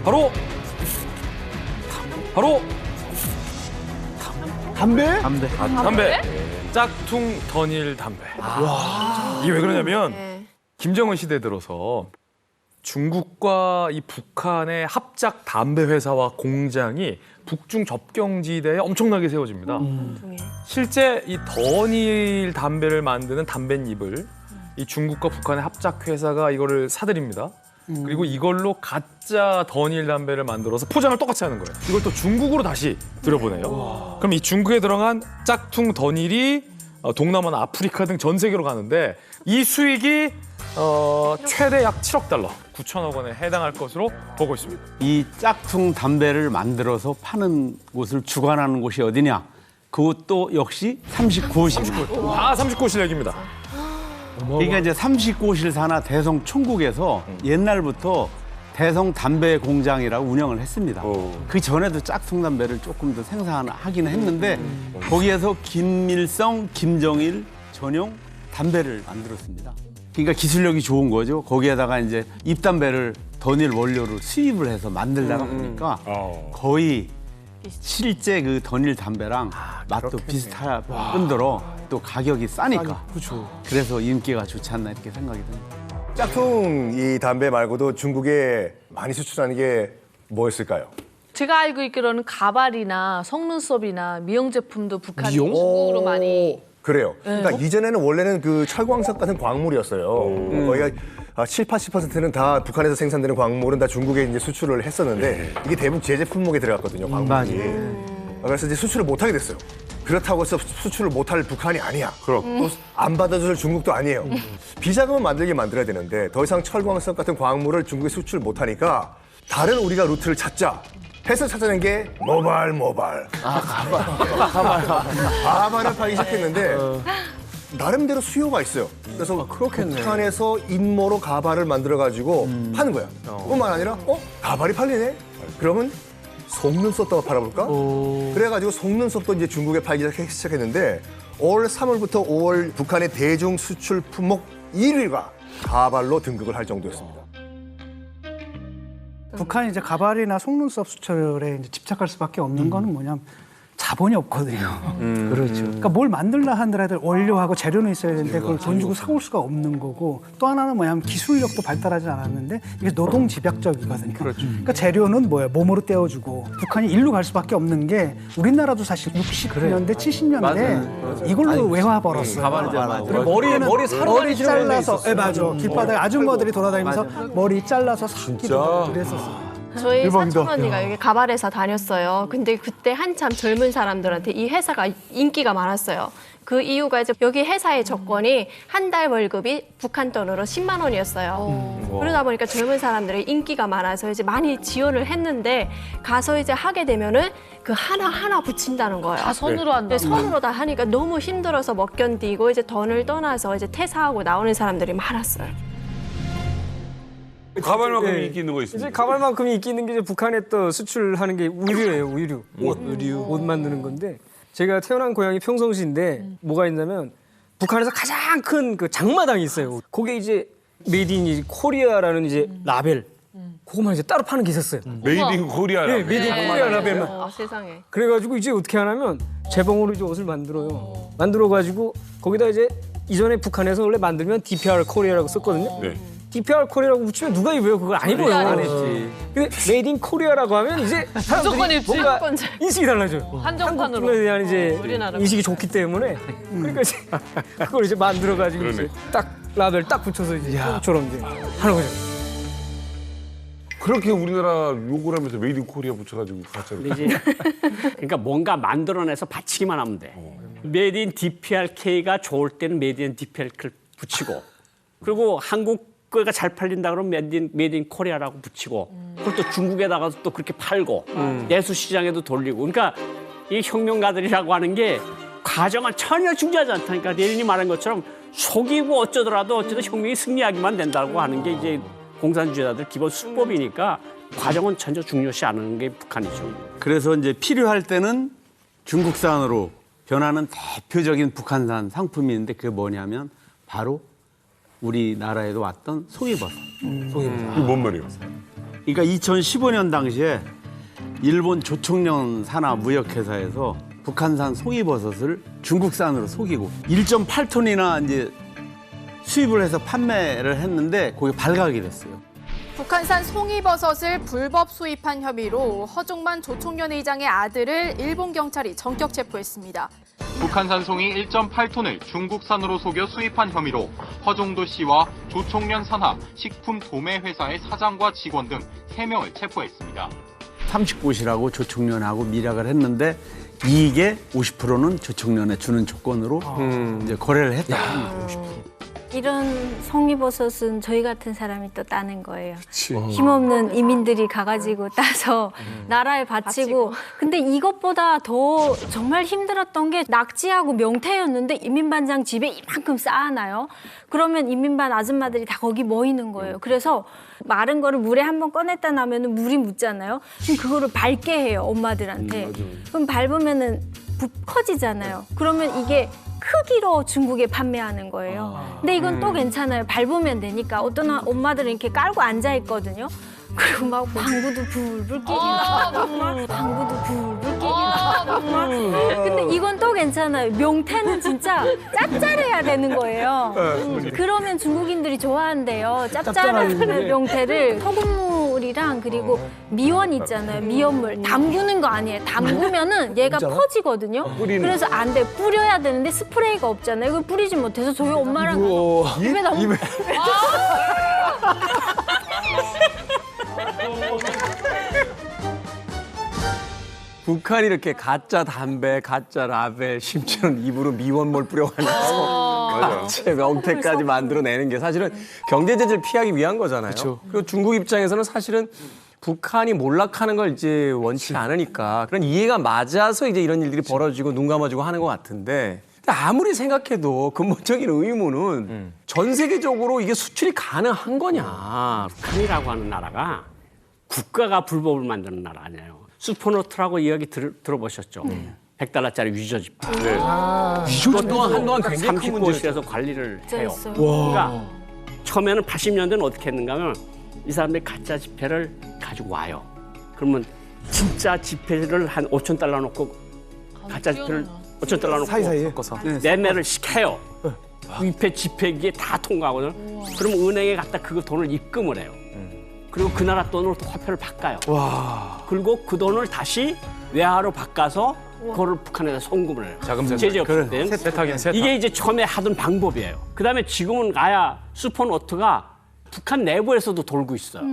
바로 담배? 담배. 짝퉁 던일 담배. 이게 왜 그러냐면 김정은 시대 들어서 중국과 이 북한의 합작 담배 회사와 공장이 북중 접경지대에 엄청나게 세워집니다. 실제 이 던일 담배를 만드는 담뱃잎을 이 중국과 북한의 합작 회사가 이거를 사들입니다. 그리고 이걸로 가짜 던일 담배를 만들어서 포장을 똑같이 하는 거예요. 이걸 또 중국으로 다시 들여보내요. 그럼 이 중국에 들어간 짝퉁 던일이 동남아나 아프리카 등 전 세계로 가는데 이 수익이 최대 약 7억 달러, 9천억 원에 해당할 것으로 보고 있습니다. 이 짝퉁 담배를 만들어서 파는 곳을 주관하는 곳이 어디냐? 그것도 역시 39호실입니다. 다 39실 얘기입니다. 그러니까 이제 39호실 산하 대성 총국에서 옛날부터 대성 담배 공장이라고 운영을 했습니다. 그 전에도 짝퉁 담배를 조금 더 생산하기는 했는데 거기에서 김일성, 김정일 전용 담배를 만들었습니다. 그러니까 기술력이 좋은 거죠. 거기에다가 이제 잎담배를 던일 원료로 수입을 해서 만들다가 보니까 거의 실제 그 던일 담배랑 맛도 비슷할 뿐더러 또 가격이 싸니까. 그래서 인기가 좋지 않나 이렇게 생각이 듭니다. 짝퉁 이 담배 말고도 중국에 많이 수출하는 게 뭐였을까요? 제가 알고 있기로는 가발이나 속눈썹이나 미용 제품도 북한이 중국으로 많이. 그래요. 그러니까 이전에는 원래는 그 철광석 같은 광물이었어요. 거기가 7, 80%는 다 북한에서 생산되는 광물은 다 중국에 이제 수출을 했었는데 이게 대부분 제재 품목에 들어갔거든요, 광물이. 그래서 이제 수출을 못하게 됐어요. 그렇다고 해서 수출을 못할 북한이 아니야. 또 안 받아줄 중국도 아니에요. 비자금은 만들어야 되는데 더 이상 철광석 같은 광물을 중국에 수출 못하니까 다른 우리가 루트를 찾자. 해서 찾아낸 게 모발. 가발을 팔기 시작했는데 나름대로 수요가 있어요. 그래서 북한에서 인모로 가발을 만들어가지고 파는 거야. 뿐만 아니라 가발이 팔리네? 그러면 속눈썹도 팔아볼까? 그래가지고 속눈썹도 이제 중국에 팔기 시작했는데 올 3월부터 5월 북한의 대중 수출 품목 1위가 가발로 등극을 할 정도였습니다. 북한이 이제 가발이나 속눈썹 수출에 이제 집착할 수밖에 없는 거는 뭐냐면 자본이 없거든요. 그렇죠. 그러니까 뭘 만들라 하더라도 원료하고 재료는 있어야 되는데 그걸 돈 주고 사올 수가 없는 거고 또 하나는 뭐냐면 기술력도 발달하지 않았는데 이게 노동 집약적이거든요. 그러니까 재료는 뭐예요? 몸으로 떼어주고 북한이 일로 갈 수밖에 없는 게 우리나라도 사실 60년대, 70년대 이걸로 외화 벌었어요. 그리고 머리 잘라서, 맞아. 길바닥에 아줌마들이 돌아다니면서 머리 잘라서 삭기도 하고 그랬었어요. 저희 사촌 언니가 여기 가발 회사 다녔어요. 근데 그때 한참 젊은 사람들한테 이 회사가 인기가 많았어요. 그 이유가 이제 여기 회사의 조건이 한 달 월급이 북한 돈으로 10만 원이었어요. 그러다 보니까 젊은 사람들의 인기가 많아서 이제 많이 지원을 했는데 가서 이제 하게 되면은 그 하나 붙인다는 거예요. 다 손으로 한다. 네, 손으로 다 하니까 너무 힘들어서 못 견디고 이제 돈을 떠나서 이제 퇴사하고 나오는 사람들이 많았어요. 가발만큼 인기 있는 거 있습니다. 이제 가발만큼 인기 있는 게 이제 북한에 또 수출하는 게 의류예요, 의류. 옷 만드는 건데 제가 태어난 고향이 평성시인데 뭐가 있냐면 북한에서 가장 큰 그 장마당이 있어요. 그게 이제 메이드 인 코리아라는 이제 라벨. 그거만 이제 따로 파는 게 있었어요. 메이드 인 코리아. 네, 메이드 인 코리아 라벨만. 세상에. 그래가지고 이제 어떻게 하냐면 재봉으로 이제 옷을 만들어요. 만들어가지고 거기다 이제 이전에 북한에서 원래 만들면 DPR 코리아라고 썼거든요. 네. DPR 코리아라고 붙이면 누가 입어요? 그걸 안 입어요. 안 입지. 근데 메이드 인 코리아라고 하면 이제 무조건 사람들이 입지. 뭔가 인식이 달라져요. 한정판으로. 한국에 대한 이제 우리나라. 인식이 좋기 때문에 그러니까 이제 그걸 이제 만들어가지고 이제 딱 라벨 딱 붙여서 이제 처럼 이제 하는 거죠. 그렇게 우리나라 요구를 하면서 메이드 인 코리아 붙여가지고 갔잖아요. 이제 그러니까 뭔가 만들어내서 받치기만 하면 돼. 메이드 인 DPRK가 좋을 때는 메이드 인 DPRK를 붙이고 그리고 한국 거가 잘 팔린다 그러면 메이드 인 코리아라고 붙이고 그걸 또 중국에다가도 또 그렇게 팔고 내수 시장에도 돌리고 그러니까 이 혁명가들이라고 하는 게 과정을 전혀 중요하지 않다니까 레닌이 말한 것처럼 속이고 어쩌더라도 어쨌든 혁명이 승리하기만 된다고 하는 게 이제 공산주의자들 기본 수법이니까 과정은 전혀 중요시 않은 게 북한이죠. 그래서 이제 필요할 때는 중국산으로 변하는 대표적인 북한산 상품이 있는데 그게 뭐냐면 바로 우리나라에도 왔던 송이버섯. 이게 뭔 말이에요? 그러니까 2015년 당시에 일본 조총련 산하무역회사에서 북한산 송이버섯을 중국산으로 속이고 1.8톤이나 이제 수입을 해서 판매를 했는데 거기 발각이 됐어요. 북한산 송이버섯을 불법 수입한 혐의로 허종만 조총련 의장의 아들을 일본 경찰이 전격 체포했습니다. 북한산 송이 1.8톤을 중국산으로 속여 수입한 혐의로 허종도 씨와 조총련 산하 식품 도매 회사의 사장과 직원 등 3명을 체포했습니다. 30곳이라고 조총련하고 밀약을 했는데 이익의 50%는 조총련에 주는 조건으로 이제 거래를 했다. 이런 송이버섯은 저희 같은 사람이 또 따는 거예요. 힘없는 이민들이 가가지고 따서 나라에 바치고. 근데 이것보다 더 정말 힘들었던 게 낙지하고 명태였는데 이민반장 집에 이만큼 쌓아놔요. 그러면 이민반 아줌마들이 다 거기 모이는 거예요. 그래서 마른 거를 물에 한번 꺼냈다 나면 물이 묻잖아요. 그럼 그거를 밟게 해요, 엄마들한테. 그럼 밟으면은 커지잖아요. 그러면 이게 크기로 중국에 판매하는 거예요. 근데 이건 또 괜찮아요. 밟으면 되니까. 어떤 엄마들은 이렇게 깔고 앉아 있거든요. 그리고 막 방구도 불불 끼기나 막 방구도 불불 끼기나 막. 근데 이건 또 괜찮아요. 명태는 진짜 짭짤해야 되는 거예요. 그러면 중국인들이 좋아한대요. 짭짤한 명태를 소금물이랑 그리고 미원 있잖아요. 미원물 담그는 거 아니에요. 담그면은 얘가 퍼지거든요. 그래서 안 돼. 뿌려야 되는데 스프레이가 없잖아요. 이걸 뿌리지 못해서 저희 엄마랑 입에 너무 북한이 이렇게 가짜 담배, 가짜 라벨, 심지어는 입으로 미원물 뿌려가면서 가짜 명태까지 만들어내는 게 사실은 경제 제재를 피하기 위한 거잖아요. 그리고 중국 입장에서는 사실은 북한이 몰락하는 걸 이제 원치 않으니까 그런 이해가 맞아서 이제 이런 일들이 벌어지고 눈 감아주고 하는 것 같은데 아무리 생각해도 근본적인 의문은 전 세계적으로 이게 수출이 가능한 거냐. 북한이라고 하는 나라가 국가가 불법을 만드는 나라 아니에요. 슈퍼노트라고 이야기 들어보셨죠? $100짜리 위조 지폐. 그것 또한 한동안 굉장히 큰 문제에서 관리를 해요. 그러니까 처음에는 80년대는 어떻게 했는가 하면 이 사람들이 가짜 지폐를 가지고 와요. 그러면 진짜 지폐를 한 $5,000 놓고 가짜 지폐를 $5,000 놓고 사이사이에 섞어서 매매를 시켜요. 위패 지폐기에 다 통과하거든요. 그러면 은행에 갖다 그 돈을 입금을 해요. 그리고 그 나라 돈으로 또 화폐를 바꿔요. 그리고 그 돈을 다시 외화로 바꿔서 그거를 북한에다 송금을 해요. 자금 제재 없을 때. 세탁이네, 세탁. 이게 이제 처음에 하던 방법이에요. 그다음에 지금은 아야 슈퍼노트가 북한 내부에서도 돌고 있어요.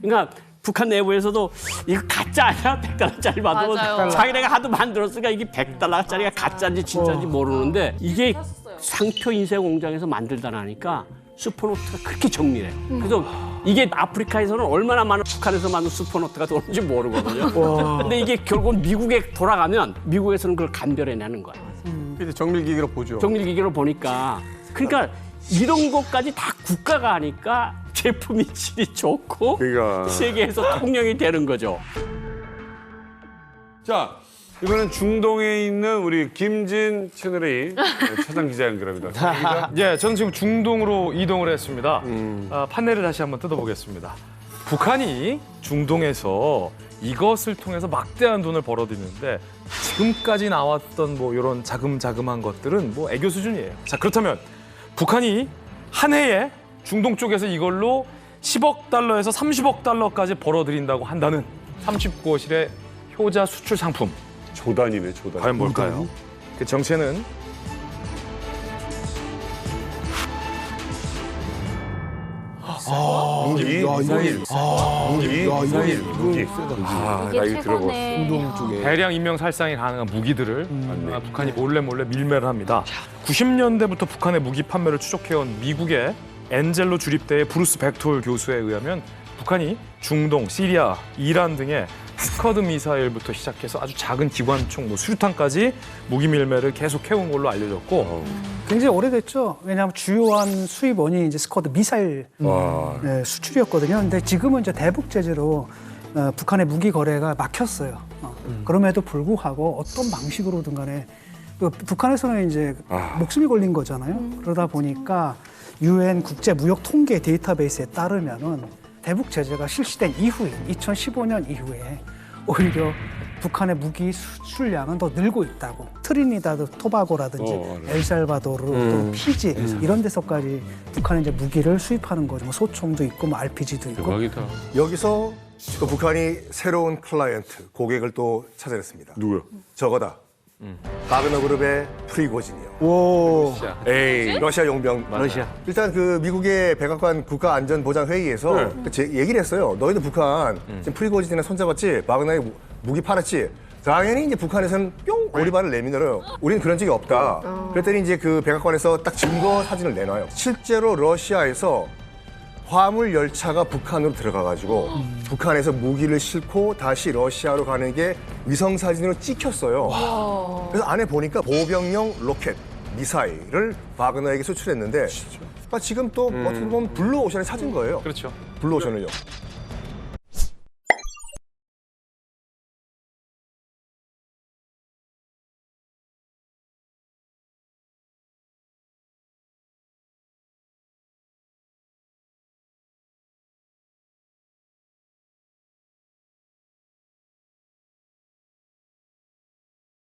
그러니까 북한 내부에서도 이거 가짜 아니야? $100짜리 받으면 맞아요. 자기네가 하도 만들었으니까 이게 $100짜리가 가짜인지 진짜인지 모르는데 이게 상표 인쇄 공장에서 만들다 나니까 슈퍼노트가 그렇게 정밀해요. 그래서 이게 아프리카에서는 얼마나 많은 북한에서 만든 슈퍼노트가 들어오는지 모르거든요. 근데 이게 결국은 미국에 돌아가면 미국에서는 그걸 간별해내는 거예요. 이제 정밀기기로 보죠. 정밀기계로 보니까 그러니까 이런 것까지 다 국가가 하니까 제품이 질이 좋고 그러니까. 세계에서 통용이 되는 거죠. 자, 이번엔 중동에 있는 우리 김진 채널A 차장 기자 연결합니다. 예, 저는 지금 중동으로 이동을 했습니다. 판넬을 다시 한번 뜯어보겠습니다. 북한이 중동에서 이것을 통해서 막대한 돈을 벌어들이는데 지금까지 나왔던 뭐 이런 자금자금한 것들은 뭐 애교 수준이에요. 자, 그렇다면 북한이 한 해에 중동 쪽에서 이걸로 $10억 에서 $30억 벌어들인다고 한다는 39호실의 효자 수출 상품. 조단이네, 조단. 과연 뭘까요? 그 정체는 무기, 이스라엘. 무기. 아, 나 이거 들어봤어. 최근에 대량 인명 살상이 가능한 무기들을 북한이 몰래 밀매를 합니다. 90년대부터 북한의 무기 판매를 추적해온 미국의 엔젤로 주립대의 브루스 벡톨 교수에 의하면 북한이 중동, 시리아, 이란 등의 스커드 미사일부터 시작해서 아주 작은 기관총, 수류탄까지 무기 밀매를 계속 해온 걸로 알려졌고 굉장히 오래됐죠. 왜냐하면 주요한 수입원이 이제 스쿼드 미사일 수출이었거든요. 근데 지금은 이제 대북 제재로 북한의 무기 거래가 막혔어요. 그럼에도 불구하고 어떤 방식으로든 간에 북한에서는 이제 목숨이 걸린 거잖아요. 그러다 보니까 UN 국제 무역 통계 데이터베이스에 따르면은 대북 제재가 실시된 이후에 2015년 이후에 오히려 북한의 무기 수출량은 더 늘고 있다고. 트리니다드 토바고라든지 엘살바도르 또 피지 이런 데서까지 북한이 이제 무기를 수입하는 거죠. 뭐 소총도 있고 뭐 RPG도 있고. 대박이다. 여기서 또 북한이 새로운 클라이언트, 고객을 또 찾아냈습니다. 누구요? 저거다. 바그너 그룹의 프리고진이요. 오. 에이, 러시아 용병. 러시아. 일단 그 미국의 백악관 국가안전보장회의에서 얘기를 했어요. 너희들 북한 지금 프리고진이나 손잡았지? 바그너에 무기 팔았지? 당연히 이제 북한에서는 뿅 오리발을 내밀어요. 우리는 그런 적이 없다. 그랬더니 이제 그 백악관에서 딱 증거 사진을 내놔요. 실제로 러시아에서 화물 열차가 북한으로 들어가가지고 북한에서 무기를 싣고 다시 러시아로 가는 게 위성 사진으로 찍혔어요. 그래서 안에 보니까 보병용 로켓, 미사일을 바그너에게 수출했는데 지금 또 어떻게 보면 블루오션에 찾은 거예요. 그렇죠. 블루오션을요.